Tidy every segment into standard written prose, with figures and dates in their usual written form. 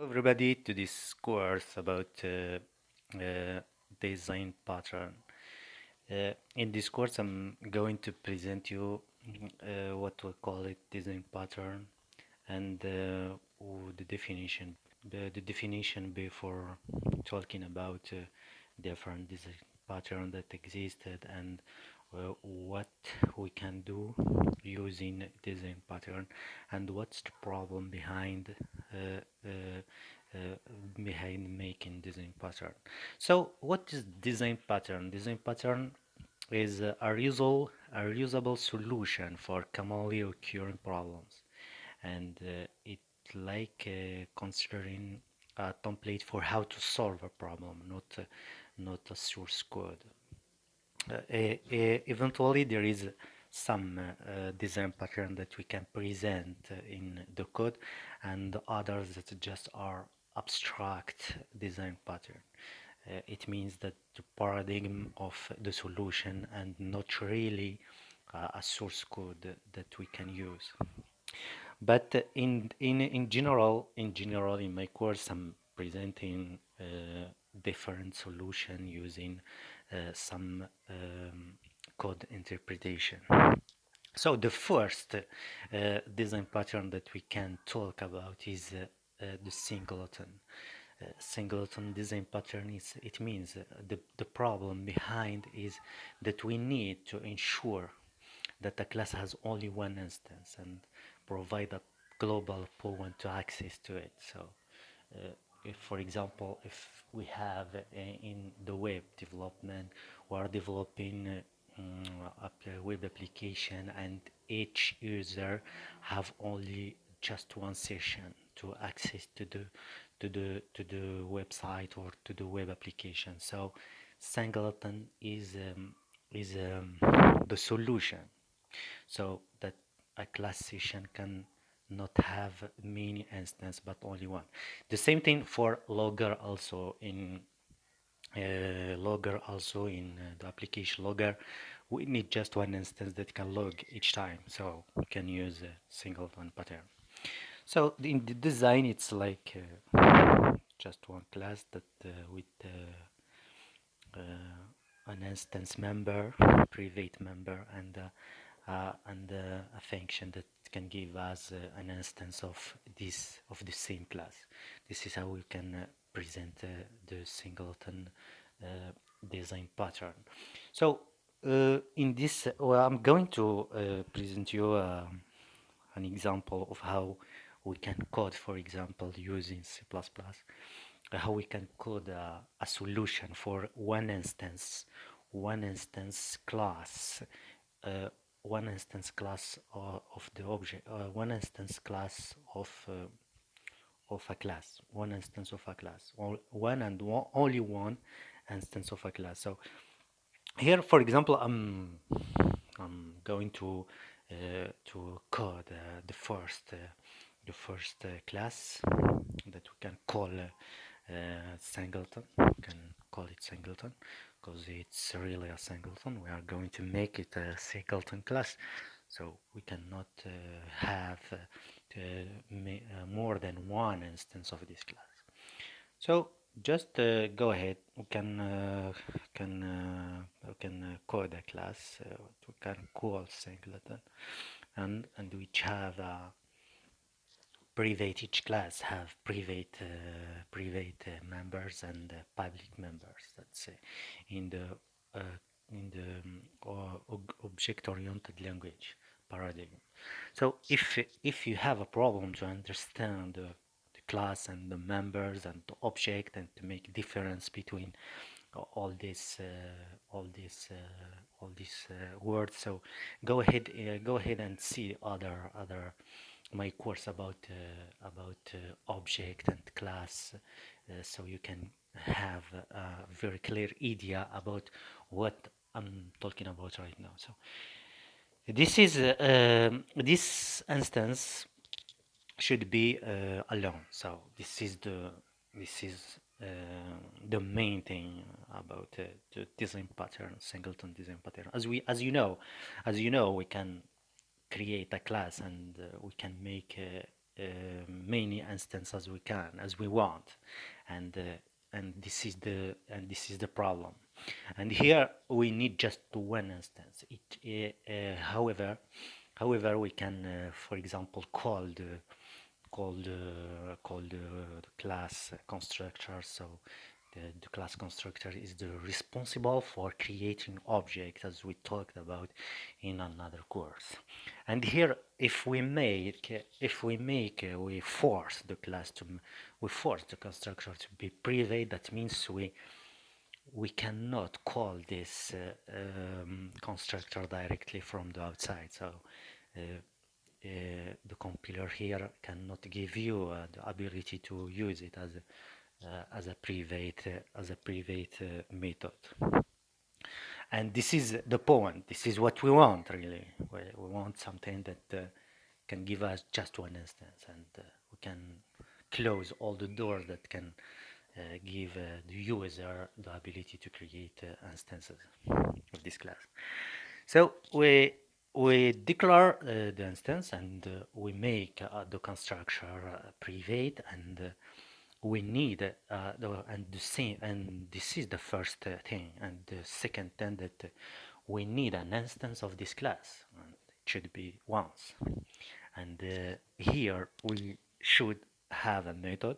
Everybody to this course about design pattern. In this course, I'm going to present you what we call it design pattern and the definition. The definition before talking about different design pattern that existed and what we can do using design pattern and what's the problem uh, uh, uh, behind making design pattern. So what is design pattern? Design pattern is a reusable solution for commonly occurring problems, and it like considering a template for how to solve a problem, not a source code. Eventually, there is some design pattern that we can present in the code, and others that just are abstract design pattern. It means that the paradigm of the solution and not really a source code that we can use. But in general, in my course, I'm presenting different solution using some code interpretation. So the first design pattern that we can talk about is the singleton. Singleton design pattern is, it means the problem behind is that we need to ensure that a class has only one instance and provide a global point to access to it. So if, for example, if we have in the web development, we are developing a web application and each user have only just one session to access to the website or to the web application. So Singleton is the solution so that a class session can not have many instances but only one. The same thing for logger also in the application logger. We need just one instance that can log each time, so we can use a singleton pattern. So in the design, it's like just one class that with an instance member, private member, and a function that can give us an instance of the same class. This is how we can present the singleton uh, design pattern. So in this, well, I'm going to present you an example of how we can code, for example, using C++, how we can code a solution for one instance class, uh, one instance class of the object, one instance class of a class, one instance of a class, only one instance of a class. So here, for example, I'm going to code the first class that we can call singleton. We can call it singleton because it's really a singleton. We are going to make it a singleton class, so we cannot have more than one instance of this class. So just go ahead. We can code a class. We can call singleton, and which have private. Each class have private members and public members. That's in the uh, object-oriented language paradigm. So if you have a problem to understand the class and the members and the object and to make difference between all these words, so go ahead and see other my course about object and class, so you can have a very clear idea about what I'm talking about right now. So this instance should be alone. So this is the main thing about the design pattern, singleton design pattern. As you know, we can create a class, and we can make many instances as we can, as we want, and this is the problem. And here we need just one instance. However, we can, for example, call the class constructor. So the class constructor is the responsible for creating objects, as we talked about in another course. And here, we force the class to, we force the constructor to be private. That means we cannot call this constructor directly from the outside. So uh, the compiler here cannot give you the ability to use it as a private method. And this is the point. This is what we want, really. We want something that can give us just one instance, and we can close all the doors that can give the user the ability to create instances of this class. So we declare the instance, and we make the constructor private, and we need and the same, and this is the first thing. And the second thing, that we need an instance of this class, and it should be once. And here we should have a method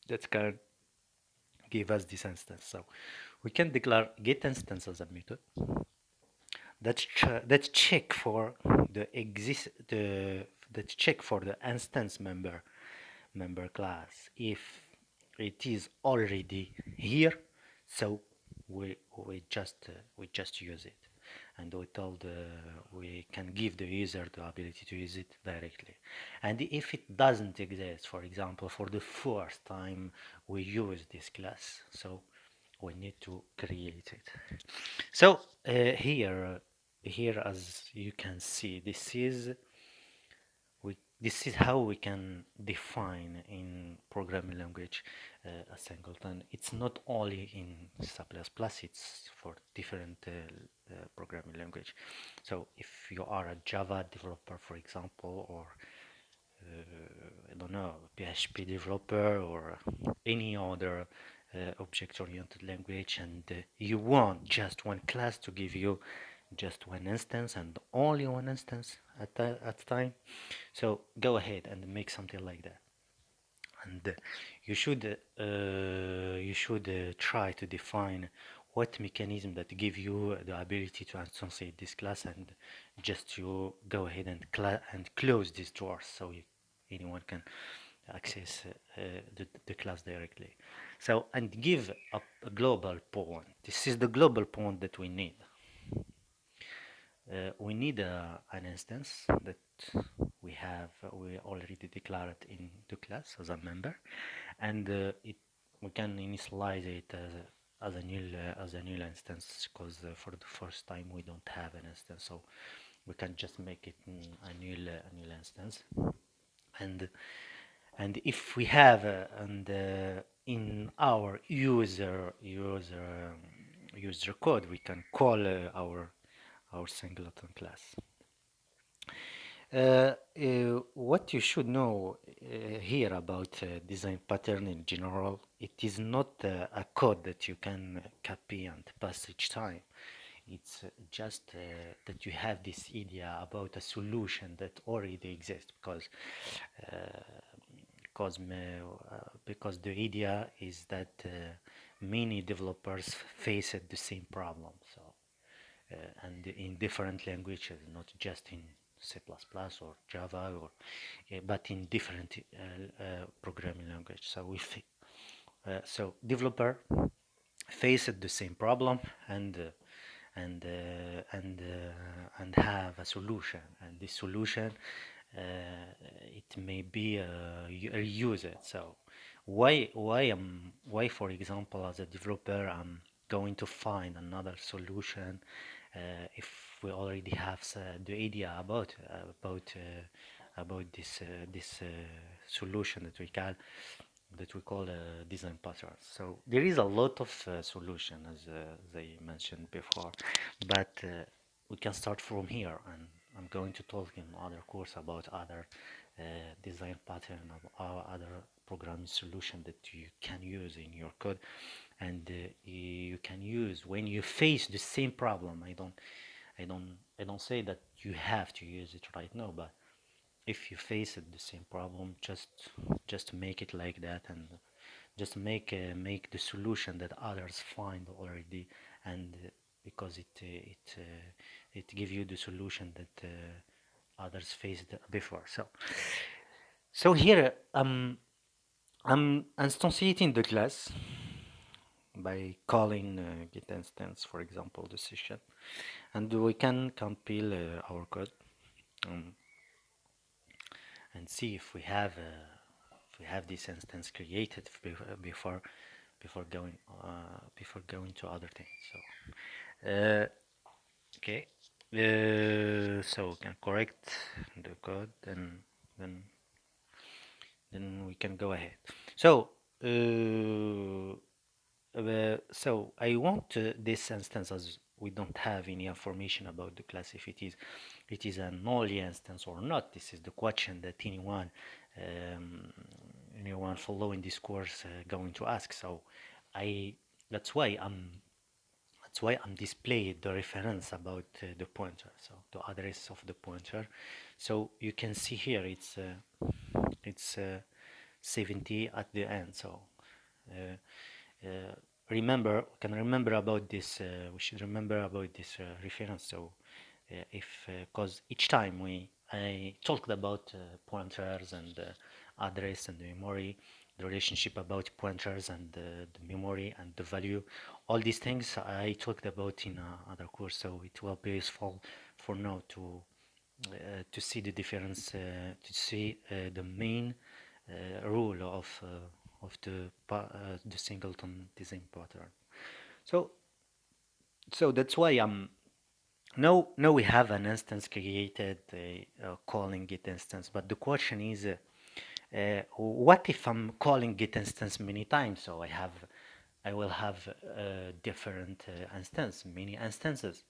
that can give us this instance. So we can declare get instance as a method that check for the instance member class. If it is already here, so we just use it, and we can give the user the ability to use it directly. And if it doesn't exist, for example, for the first time we use this class, so we need to create it. So here, as you can see, this is how we can define in programming language a singleton. It's not only in C++, it's for different programming language. So if you are a Java developer, for example, or I don't know, PHP developer, or any other object-oriented language, and you want just one class to give you just one instance and only one instance at a time, so go ahead and make something like that. And you should try to define what mechanism that give you the ability to instantiate this class, and just you go ahead and close this door, so anyone can access the class directly. So, and give a global point. This is the global point that we need. We need an instance that we already declared in the class as a member, and we can initialize it as a new instance, because for the first time we don't have an instance, so we can just make it a new instance. And if we have in our user code, we can call our singleton class. What you should know here about design pattern in general, it is not a code that you can copy and paste each time. It's just that you have this idea about a solution that already exists, because the idea is that many developers face the same problem. So and in different languages, not just in C++ or Java, but in different programming language. So developer faced the same problem, and have a solution, and this solution it may be reuse it. So why for example, as a developer, I'm going to find another solution if we already have the idea about this solution that we call design patterns. So there is a lot of solution, as I mentioned before, but we can start from here, I'm going to talk in other course about other design pattern or other programming solution that you can use in your code, and you can use when you face the same problem. I don't say that you have to use it right now, but if you face it, the same problem, just make it like that, and just make the solution that others find already, and because it give you the solution that others faced before. So here I'm instantiating the class by calling get instance, for example, the session, and we can compile our code, um, and see if we have this instance created before going to other things. So okay, so we can correct the code, then then we can go ahead. So so I want this instance, as we don't have any information about the class, if it is an only instance or not. This is the question that um, anyone following this course going to ask. So I that's why I'm displaying the reference about the pointer, so the address of the pointer. So you can see here it's 70 at the end. So uh, remember about this. We should remember about this reference. So if because each time I talked about pointers and address and the memory, the relationship about pointers and the memory and the value, all these things I talked about in other course. So it will be useful for now to see the difference, to see the main rule of the singleton design pattern. So that's why now we have an instance created, calling get instance. But the question is, what if I'm calling get instance many times? So I will have different many instances.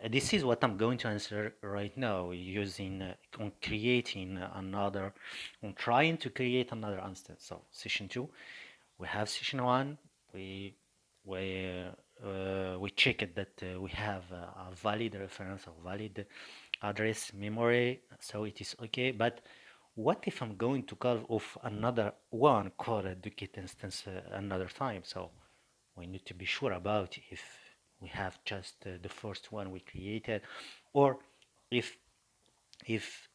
This is what I'm going to answer right now, using on creating another, on trying to create another instance. So session 2, we have session 1, we check it that we have a valid reference or valid address memory, so it is okay. But what if I'm going to call off another one called the get instance another time? So we need to be sure about if we have just the first one we created, or if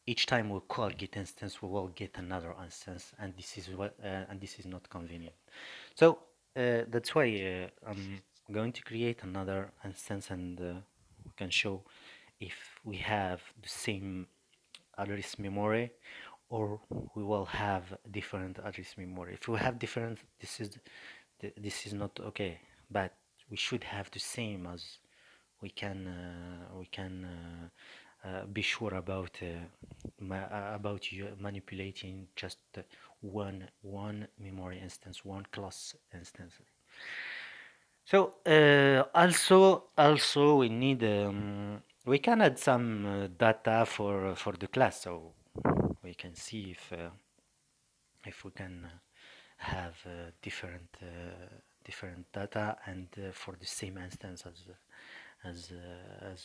each time we call get instance we will get another instance, and this is not convenient. So that's why I'm going to create another instance, and we can show if we have the same address memory or we will have different address memory. If we have different, this is not okay, but we should have the same, as we can be sure about about you manipulating just one memory instance, one class instance. So also we need we can add some data for the class, so we can see if we can have different data, and for the same instance, as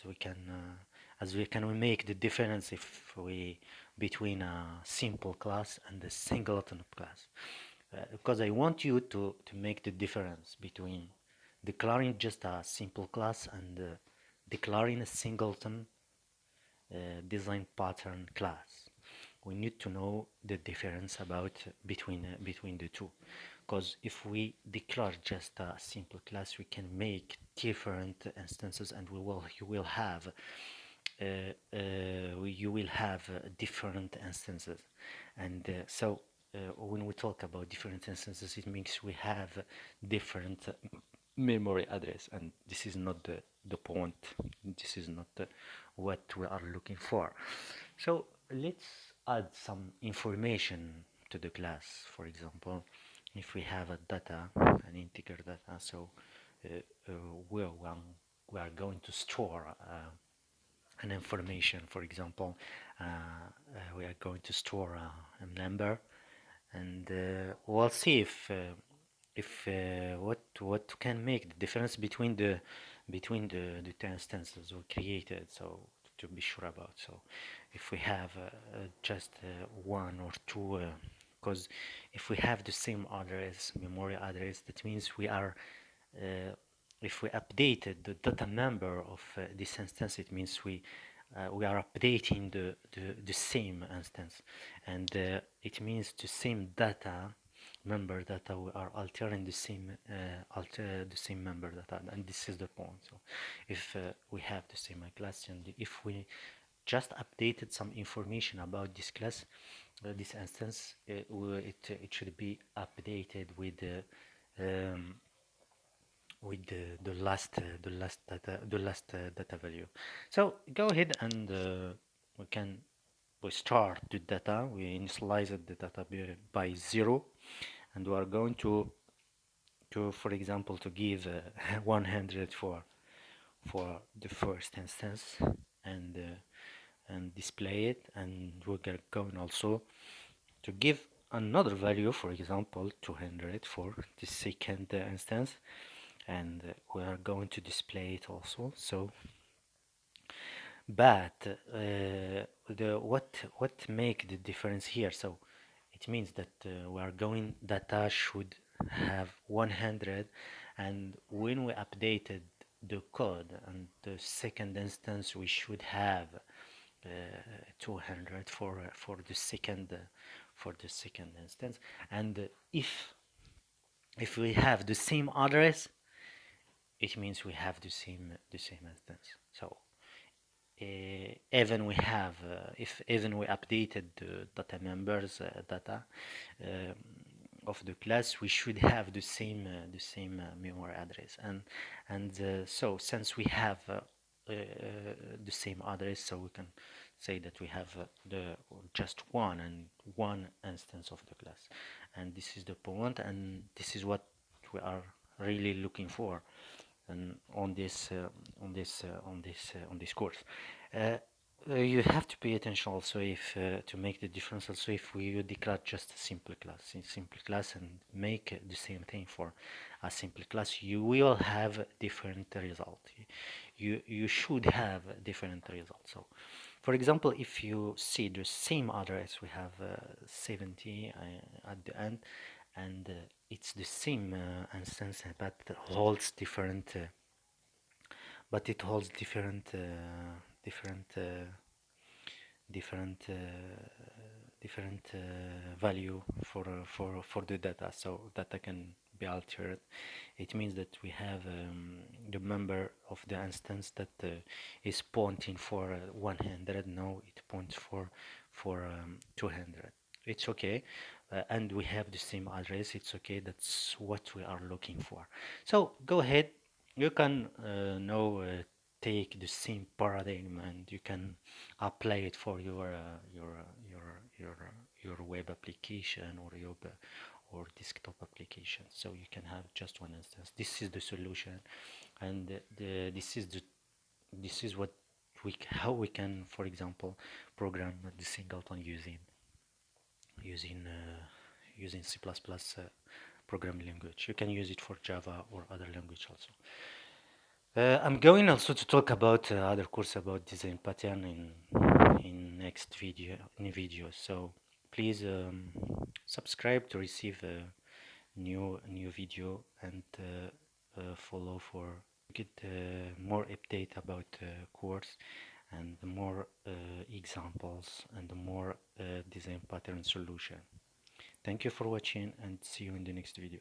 we can make the difference if we between a simple class and a singleton class, because I want you to make the difference between declaring just a simple class and declaring a singleton design pattern class. We need to know the difference between the two, because if we declare just a simple class, we can make different instances, and you will have different instances. And so when we talk about different instances, it means we have different memory address, and this is not the point. This is not what we are looking for. So let's add some information to the class. For example, if we have a data, an integer data, so uh, uh, we are going to store an information. For example, we are going to store a number, and we'll see if what can make the difference between the two instances we created. So to be sure about. So if we have just one or two, because if we have the same address, memory address, that means we are if we updated the data member of this instance, it means we are updating the same instance, and it means the same data member data we are altering the same the same member data, and this is the point. So if we have the same class, and if we just updated some information about this class, this instance, it should be updated with the last data value. So go ahead and we start the data. We initialize the data by 0, and we are going to for example to give 100 for the first instance, and display it, and we're going also to give another value, for example 200 for the second instance, and we are going to display it also. So but the what make the difference here? So it means that we are going data should have 100, and when we updated the code and the second instance, we should have 200 for the second instance. And if we have the same address, it means we have the same instance. So even we have if even we updated the data members data um, of the class, we should have the same memory address, and so since we have the same address, so we can say that we have the just one instance of the class, and this is the point, and this is what we are really looking for and on this course. Uh, you have to pay attention also if to make the difference also if we declare just a simple class and make the same thing for a simple class, you will have different result. You should have different results. So for example, if you see the same address, we have 70 at the end, and it's the same instance, but holds different but it holds different different different value for the data, so data can be altered. It means that we have the member of the instance that is pointing for 100, now it points for 200. It's okay, and we have the same address. It's okay, that's what we are looking for. So go ahead, you can now take the same paradigm and you can apply it for your web application or desktop application. So you can have just one instance. This is the solution, and this is what how we can, for example, program the singleton using C++ programming language. You can use it for Java or other language also. I'm going also to talk about other course about design pattern in next videos. So please subscribe to receive a new video, and follow for get more update about course and more examples and more design pattern solution. Thank you for watching, and see you in the next video.